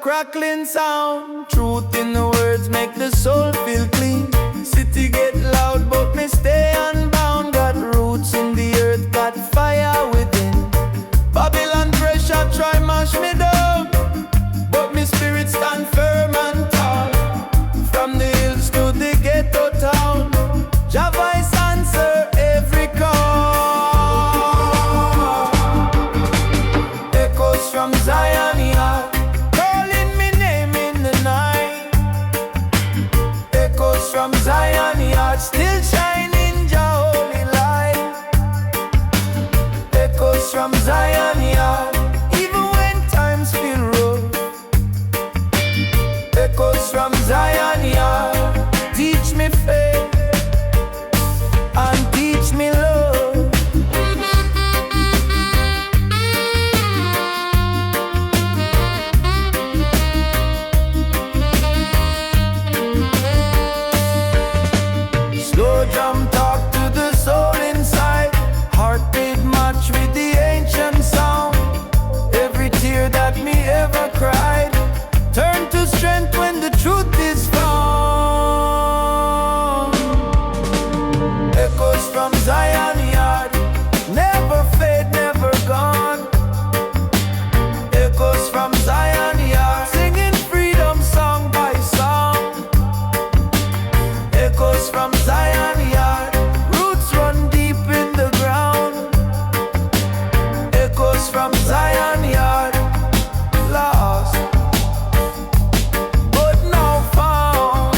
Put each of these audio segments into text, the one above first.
crackling sound. Truth in the words make the soul feel clean. City get loud but me stay unbound. Got roots in the earth, got fire within. Babylon pressure try mash me down, but me spirit stand firm and tall. From the hills to the ghetto town, Jah voice answer every call. Echoes from Zion yard, calling me name in the night. Echoes from Zion yard, still shining Jah holy light. Echoes from Zion yard, even when times feel rough. Echoes from Zion yard, teach me faith and teach me love. from Zion yard, lost, but now found.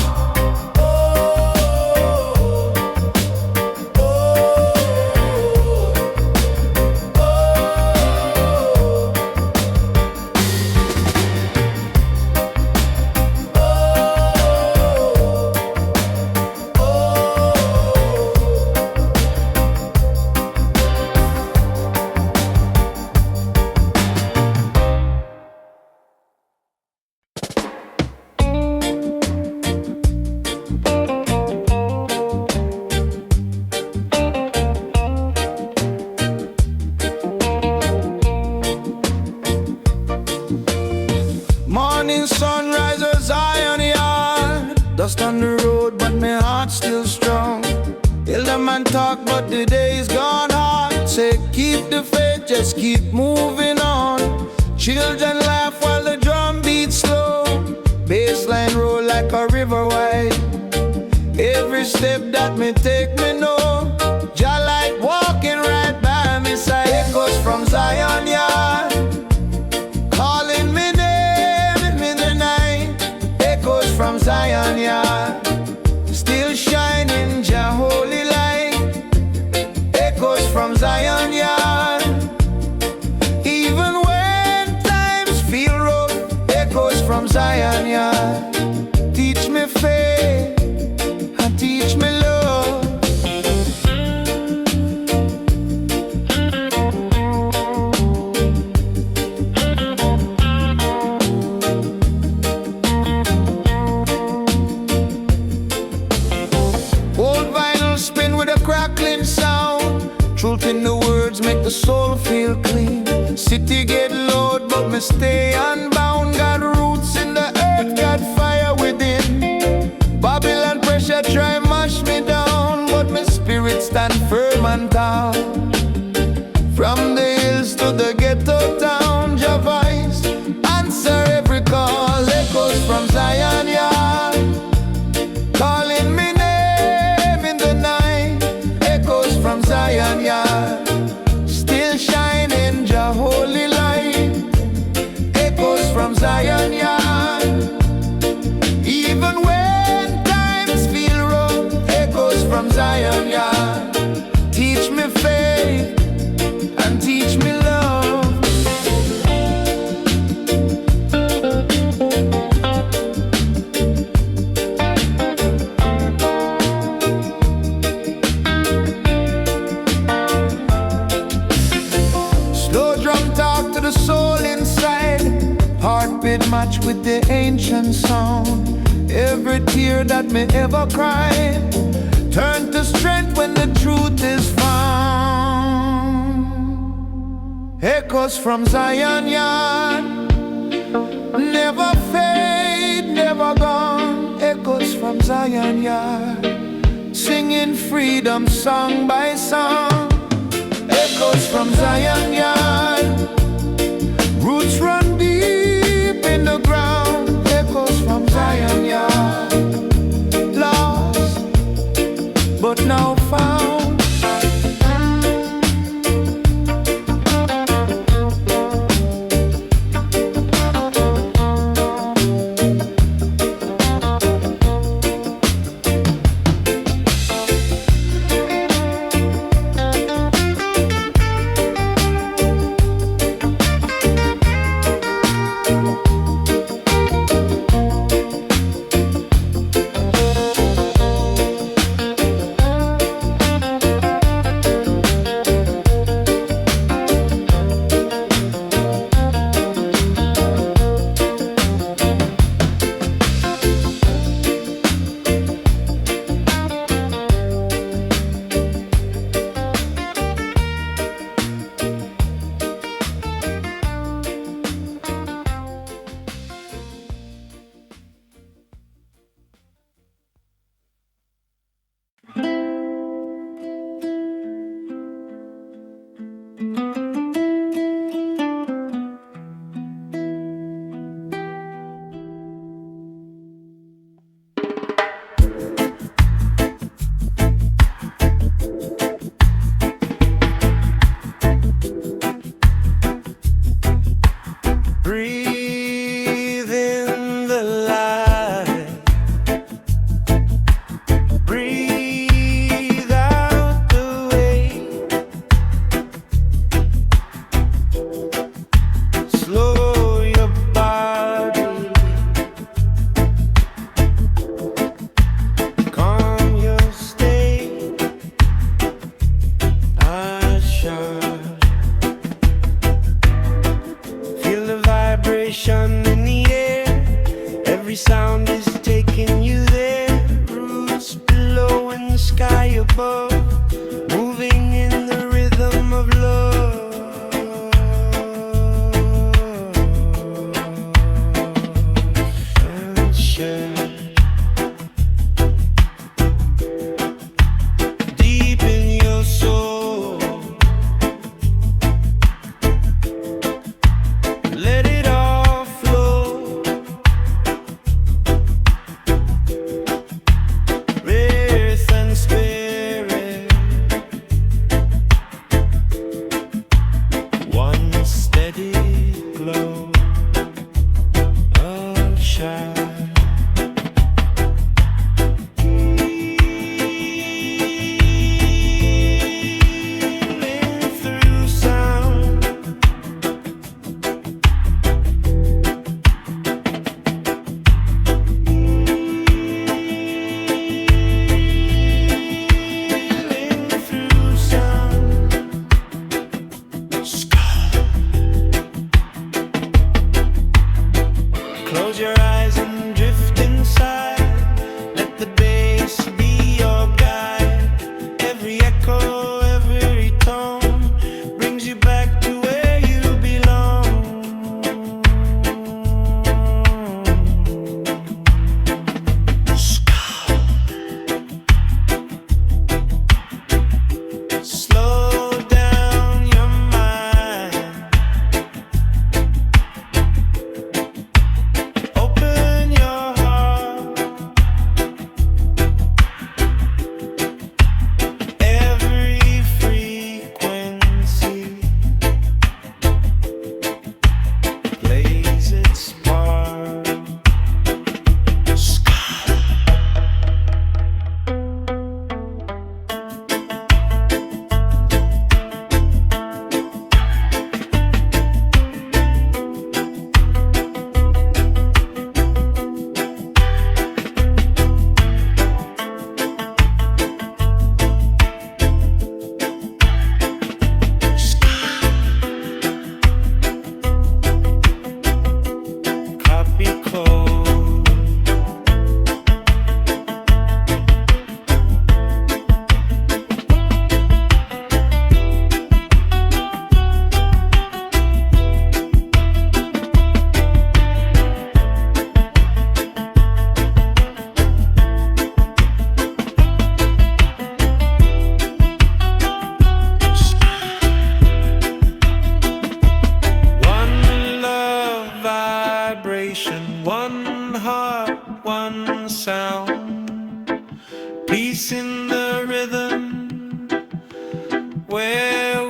Morning sun rises Zion yard, dust on the road, but my heart's still strong. Elder man talk, but the day's gone hard. Say keep the faith, just keep moving on. Children laugh while the drum beats slow. Bassline roll like a river wide. Every step that me take, me know Jah light walking right by me side. Echoes from Zion yard, calling me name in the night. Echoes from Zion yard, still shining Jah holy light. Echoes from Zion yard, even when times feel rough. Echoes from Zion yard, teach me faith and teach me love. Old vinyl spin with a crackling sound. Truth in the words make the soul feel clean. City get loud, but me stay unbound. Got roots in the earth, got fire within. Babylon pressure try mash me down, but my spirit stand firm and tall. From the hills to the ghetto town, Jah voice answer every call. Echoes from Zion yard, calling me name in the night. Echoes from Zion yard, still shining Jah holy light. Echoes from Zion yard, even when times feel rough. Echoes from Zion yard, teach me faith and teach me love. Slow drum talk to the soul inside. Heartbeat match with the ancient sound. Every tear that me ever cried turn to strength when the truth is found. Echoes from Zion yard, never fade, never gone. Echoes from Zion yard, singing freedom song by song. Echoes from Zion yard, roots run deep in the ground. Echoes from Zion yard, lost but now found.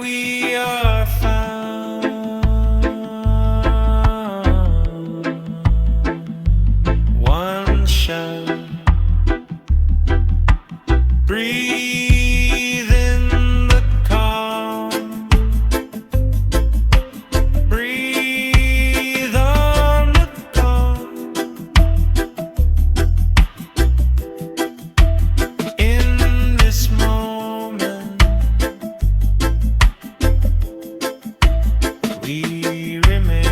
we are found. One shot, breathe in the calm, breathe on the calm. In this moment, we remain.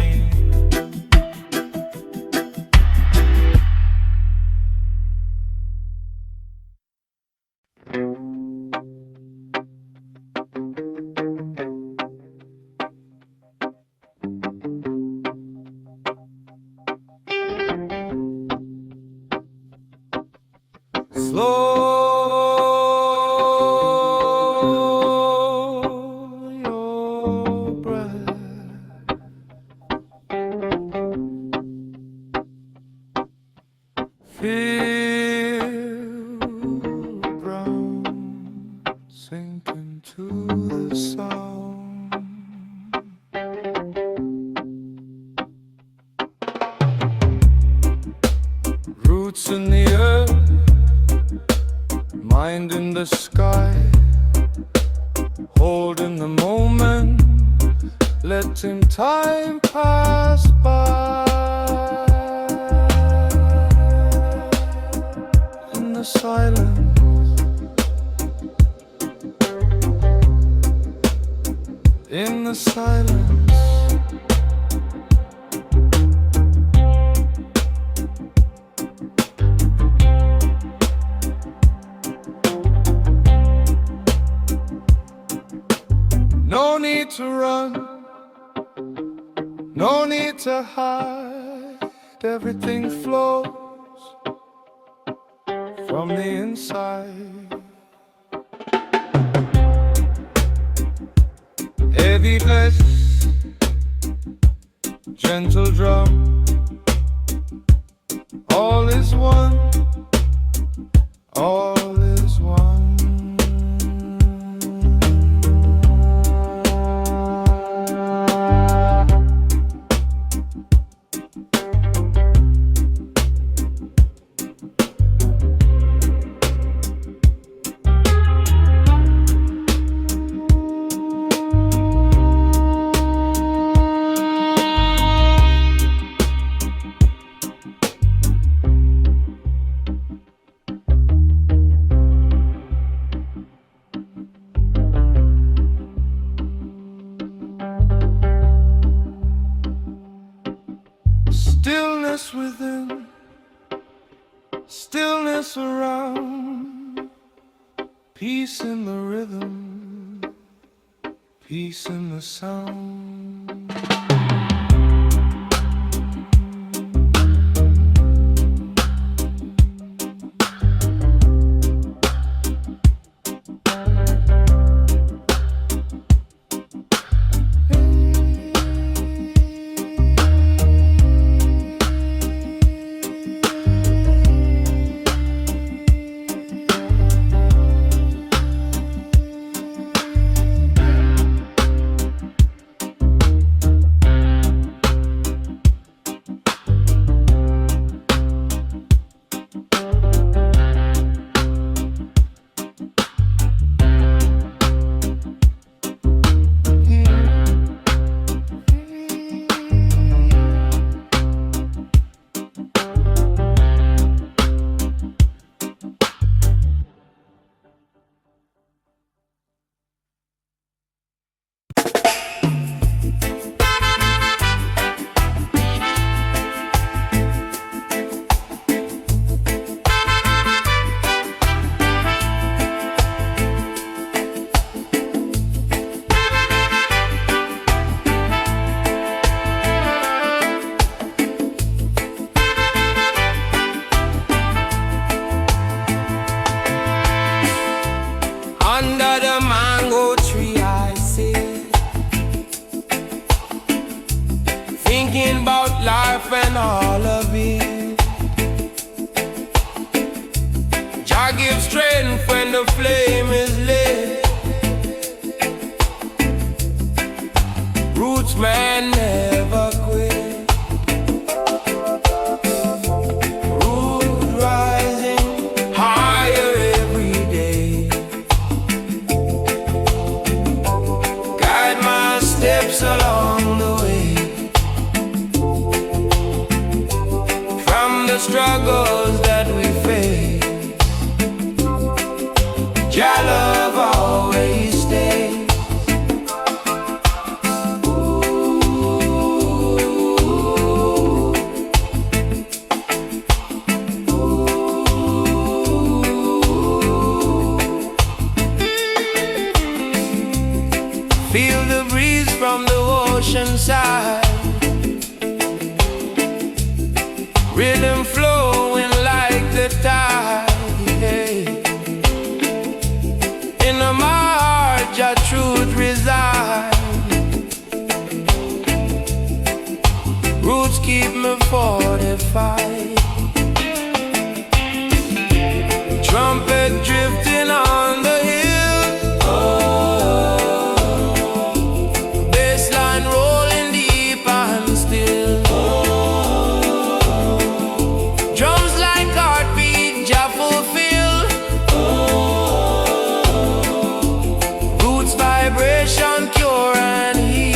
Slow your breath. Feel the ground sink into the sound. Roots in the earth, mind in the sky, holding the moment, letting time pass by. In the silence, in the silence, no need to run, no need to hide. Everything flows from the inside. Heavy bass, gentle drum, all is one, all is one. Stillness within, stillness around, peace in the rhythm, peace in the sound. Roots man never quit. Root rising higher every day. Guide my steps along the way. From the struggles that we face, Jah love always stays. Feel the breeze from the ocean side, rhythm flowing like the tide. In my heart, your truth resides. Roots keep me fortified. Trumpet drifting on the hill. Bassline rolling deep and still. Drums like heartbeat, Jah fulfill. Roots vibration cure and heal.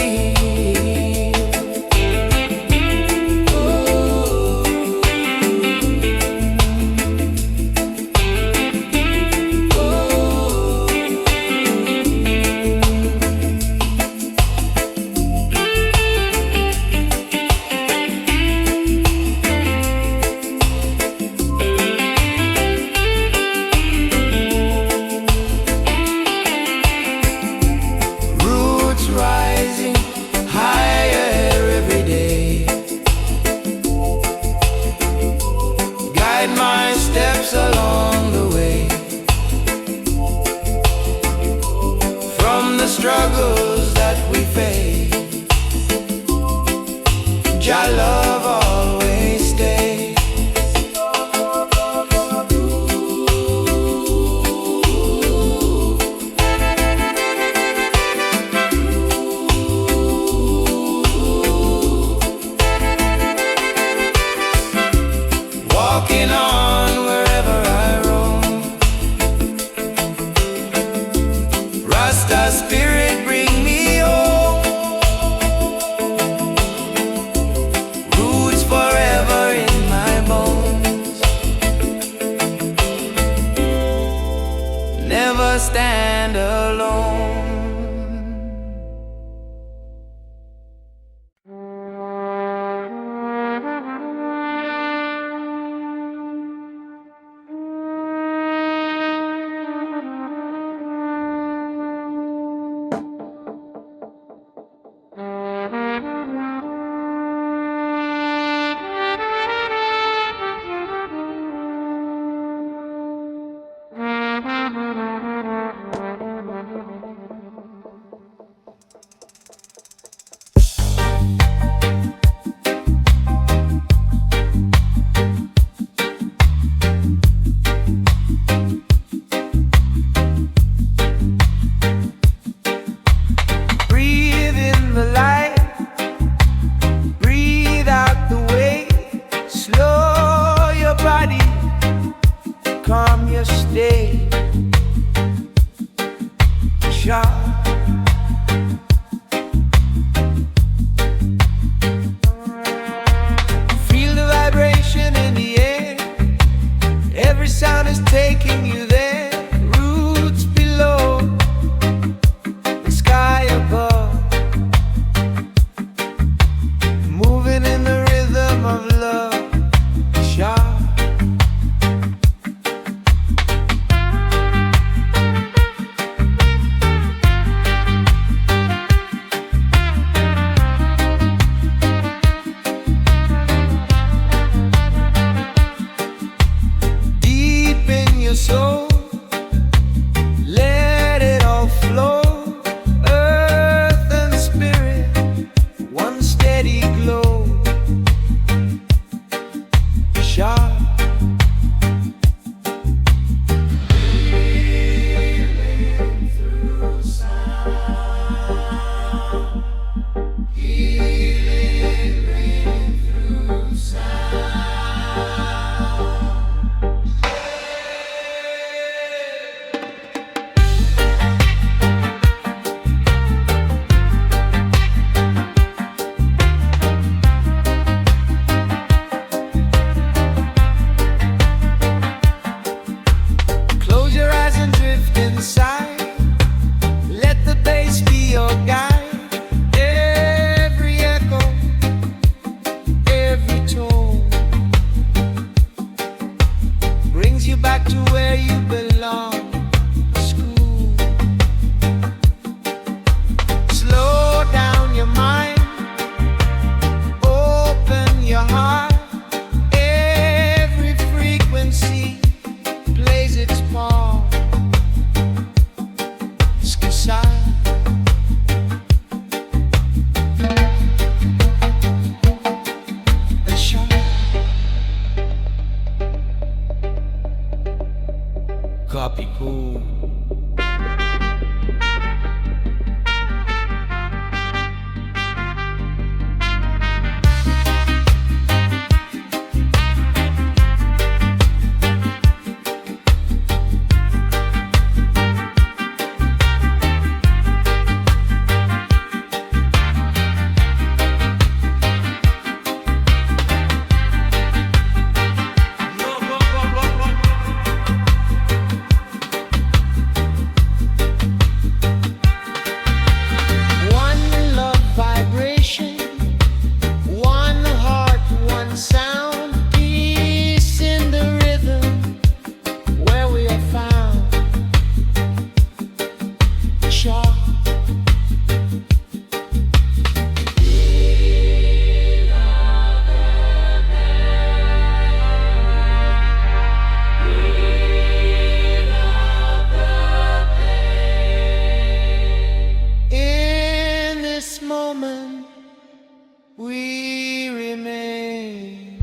we remain.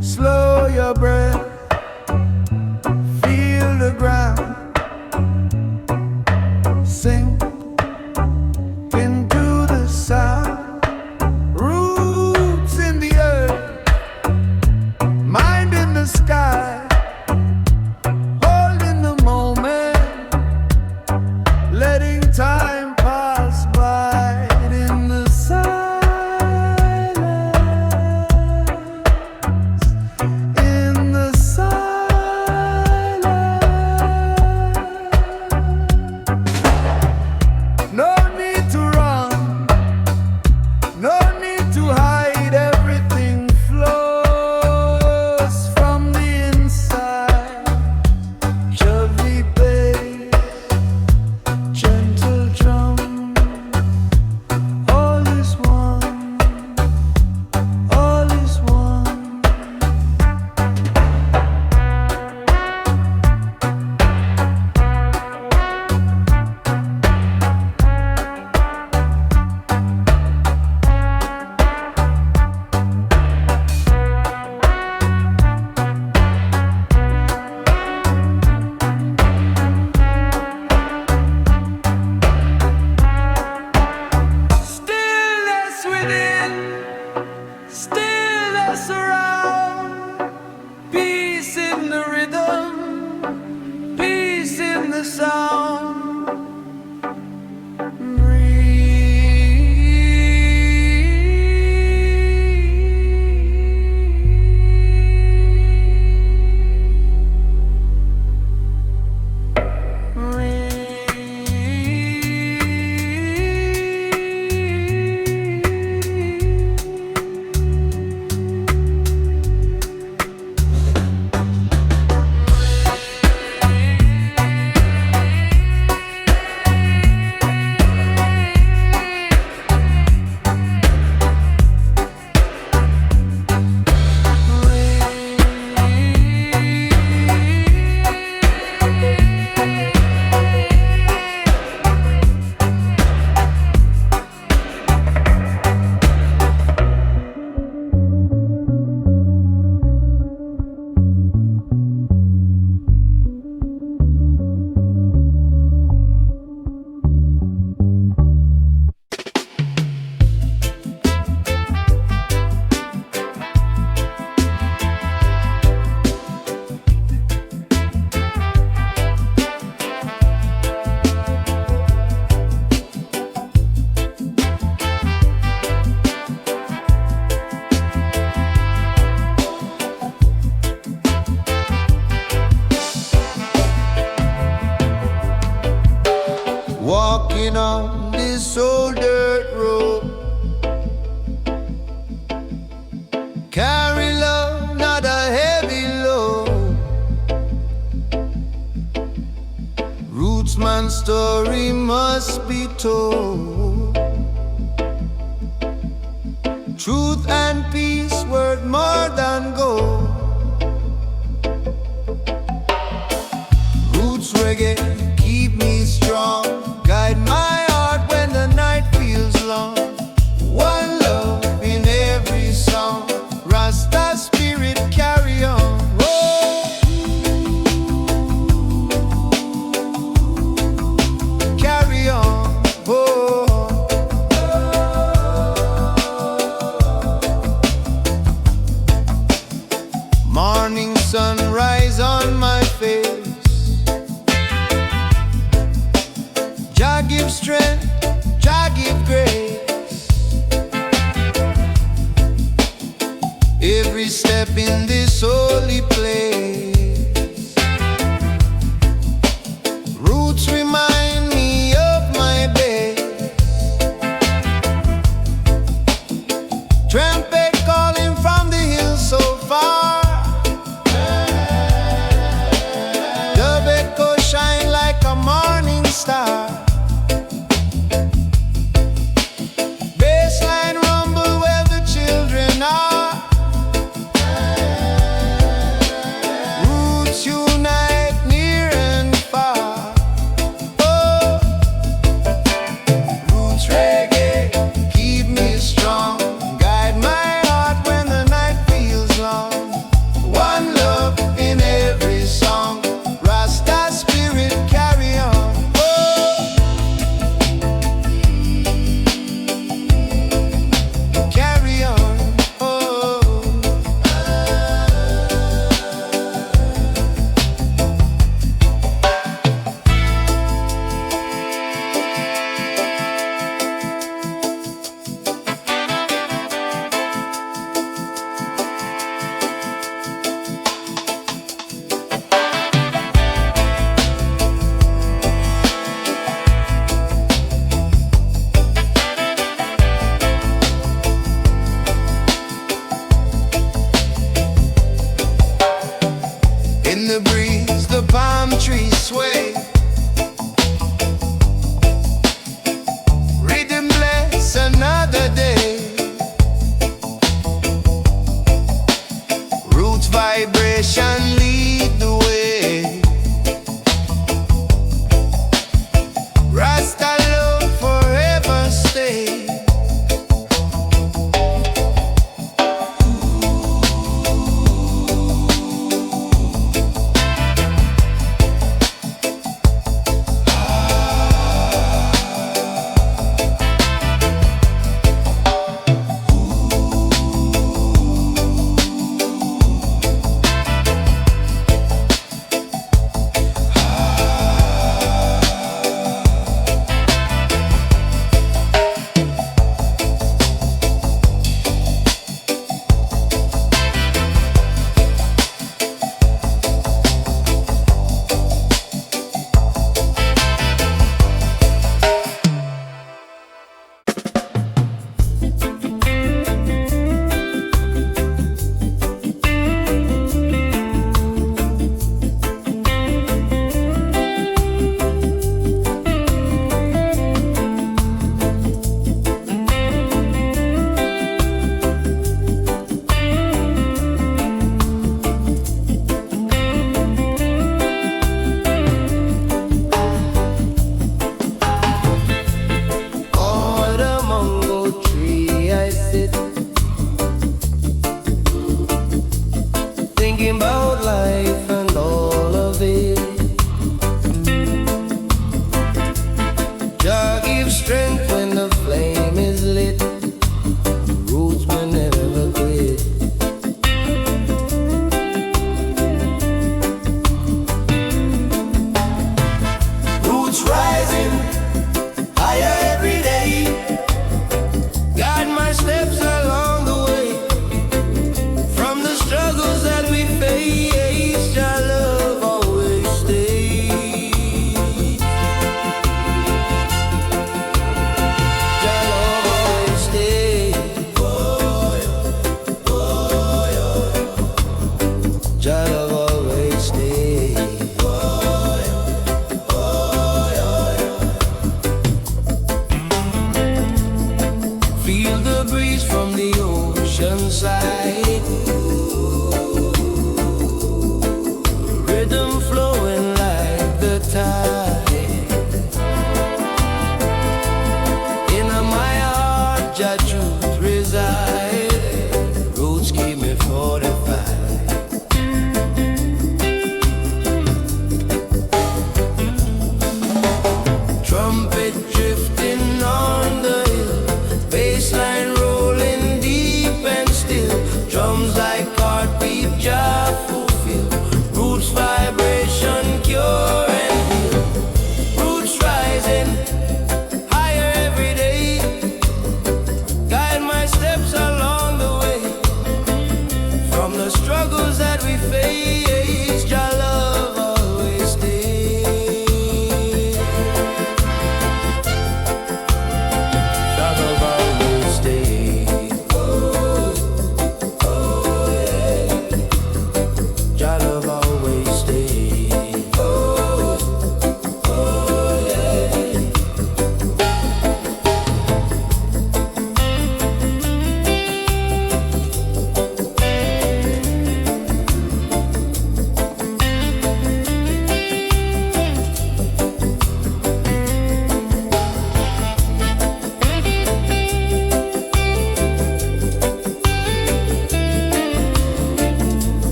Slow your breath, feel the ground, sink into the sound. Roots in the earth, mind in the sky, holding the moment, letting time pass by in the silence. No need to run, no need to hide, everything flows from the inside. Chubby bass, gentle drum, all is one, all is one. Stillness within, stillness around, peace in the rhythm, peace in the sound. Walking on this old dirt road, carry love, not a heavy load. Rootsman's story must be told. Truth and peace worth more than gold. Roots reggae keep me strong, guide my heart when the night feels long. One love in every song, Rasta spirit carry on. Oh, carry on. Oh, morning sunrise on my face, Jah truth reside. Roots keep me fortified. Trumpet drifting on the hill, bassline rolling deep and still. Drums like heartbeat, Jah fulfill. Roots vibration cure and heal. Roots rising higher every day. Guide my steps along the way. From the struggles that we face, Jah love always stays. Jah love always stays. Oh, oh yeah. Jah love always stays. Oh, oh yeah.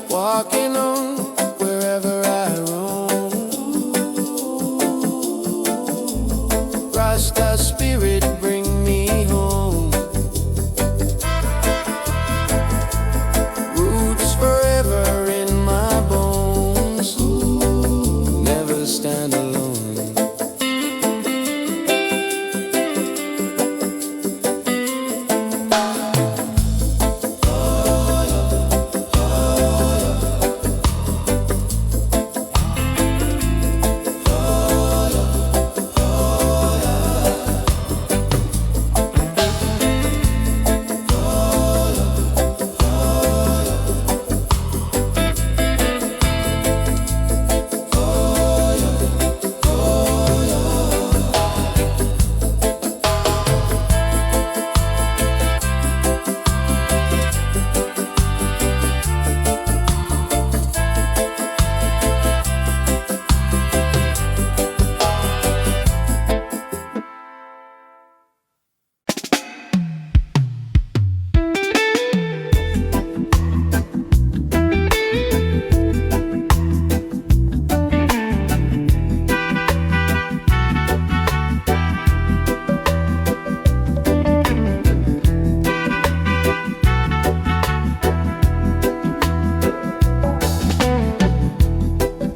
Walking on wherever I roam. Rasta spirit bring me home. Roots forever in my bones. Never stand alone.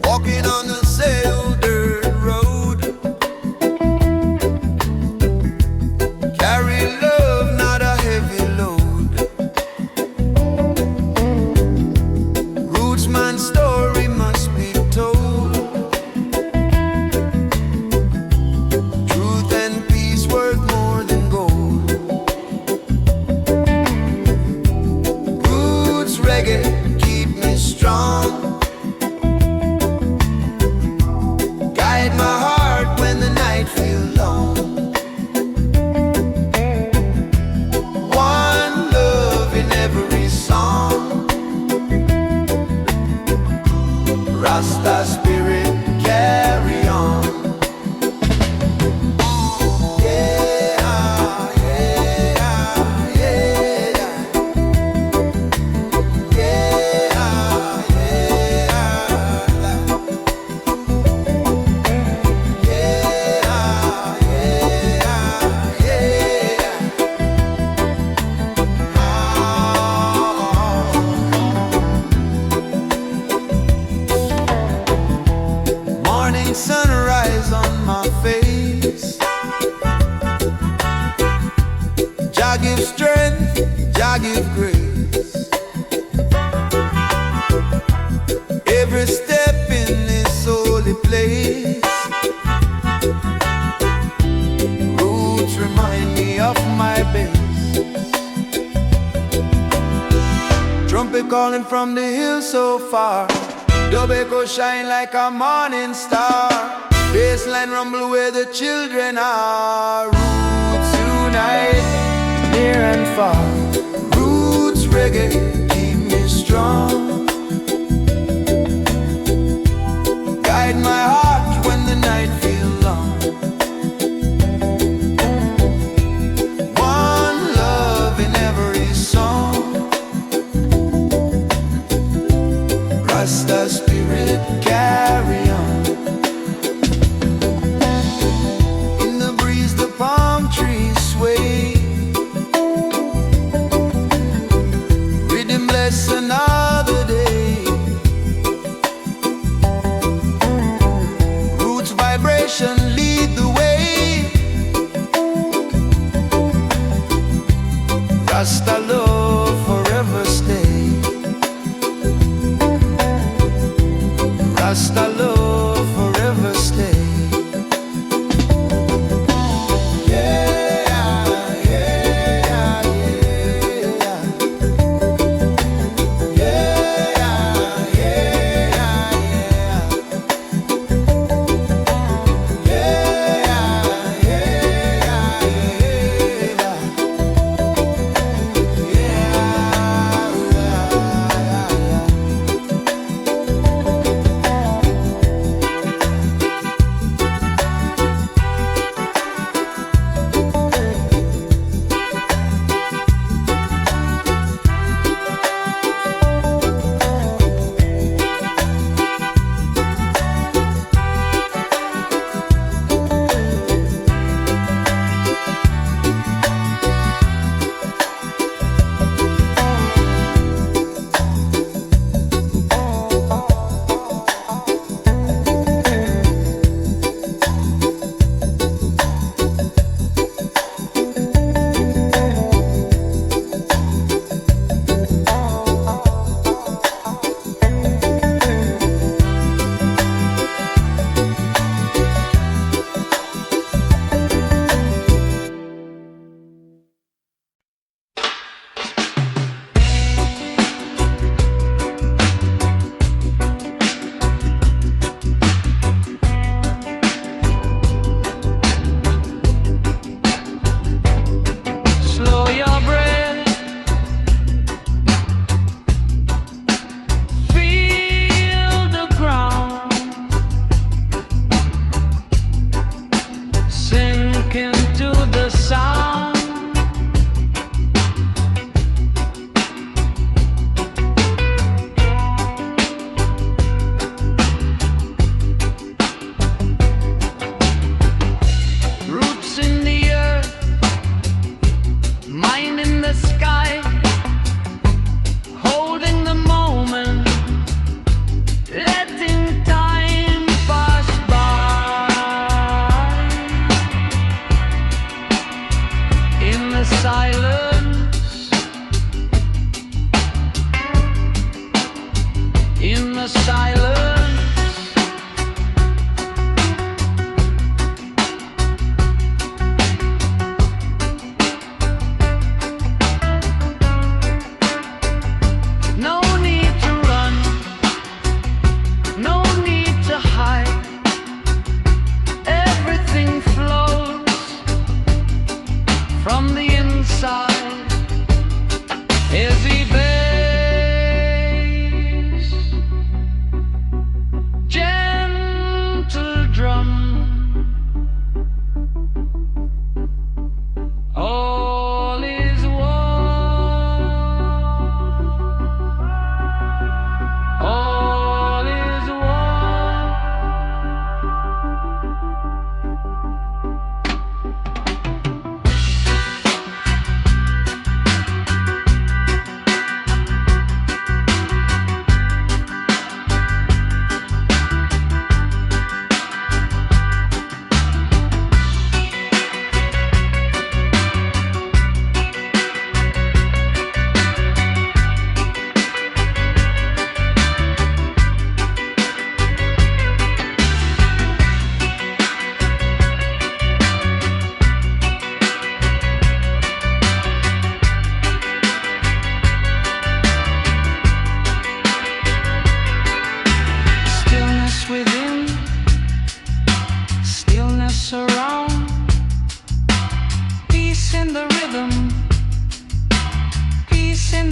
Walking on the same dirt road. Carry love, not a heavy load. Rootsman's story must be told. Truth and peace worth more than gold. Roots reggae keep me strong. Guide my heart when the night feels long. One love in every song. Rasta spirit carry on. Yeah, yeah, yeah. Yeah, morning sunrise on my face. Jah give strength, Jah give grace. Every step in this holy place. Roots remind me of my base. Trumpet calling from the hill so far. Dube echo shine like a morning star. Bassline rumble where the children are. Roots unite, near and far. Roots reggae keep me strong. carry on. In the breeze the palm trees sway, rhythm bless another day. Roots vibration lead the way. Rasta love forever stay. Rasta love forever stay.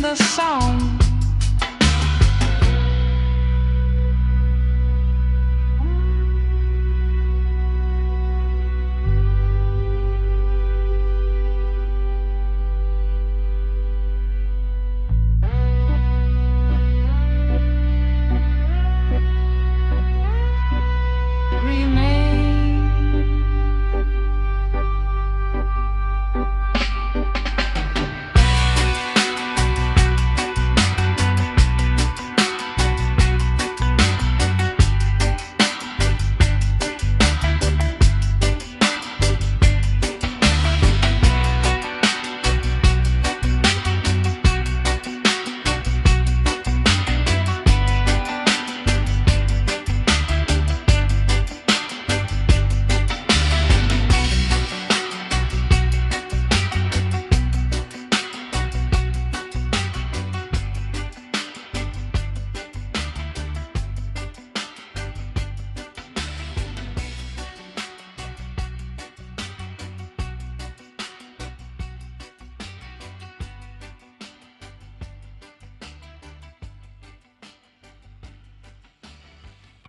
the sound.